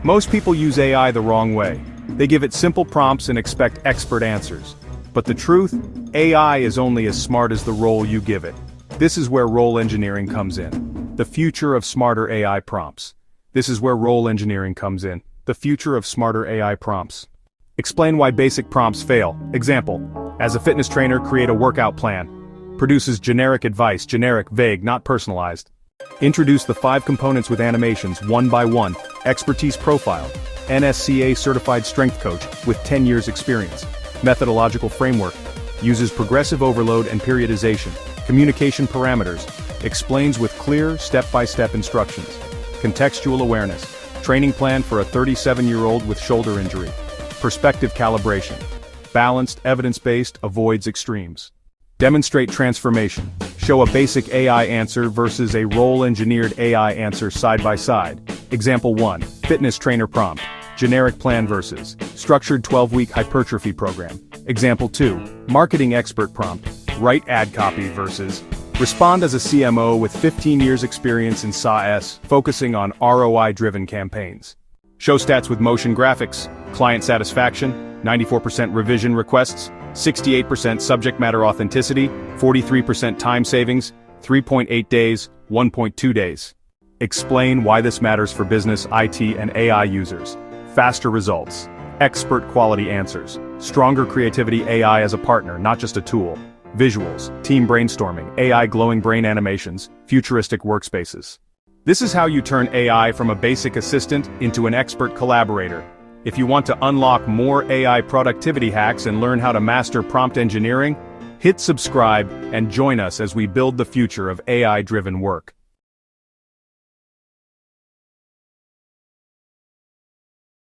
Most people use AI the wrong way. They give it simple prompts and expect expert answers. But the truth? AI is only as smart as the role you give it. This is where role engineering comes in. The future of smarter AI prompts. This is where role engineering comes in. The future of smarter AI prompts. Explain why basic prompts fail. Example: as a fitness trainer, create a workout plan. Produces generic advice, generic, vague, not personalized. Introduce the 5 components with animations, one by one. Expertise profile. NSCA certified strength coach with 10 years experience. Methodological framework. Uses progressive overload and periodization. Communication parameters. Explains with clear, step-by-step instructions. Contextual awareness. Training plan for a 37-year-old with shoulder injury. Perspective calibration. Balanced, evidence-based, avoids extremes. Demonstrate transformation. Show a basic AI answer versus a role-engineered AI answer side by side. Example 1. Fitness trainer prompt. Generic plan versus structured 12-week hypertrophy program. Example 2. Marketing expert prompt. Write ad copy versus respond as a CMO with 15 years experience in SaaS, focusing on ROI-driven campaigns. Show stats with motion graphics. Client satisfaction, 94% revision requests, 68% subject matter authenticity, 43% time savings, 3.8 days, 1.2 days. Explain why this matters for business, IT, and AI users. Faster results. Expert quality answers. Stronger creativity, AI as a partner, not just a tool. Visuals, team brainstorming, AI glowing brain animations, futuristic workspaces. This is how you turn AI from a basic assistant into an expert collaborator. If you want to unlock more AI productivity hacks and learn how to master prompt engineering, hit subscribe and join us as we build the future of AI-driven work.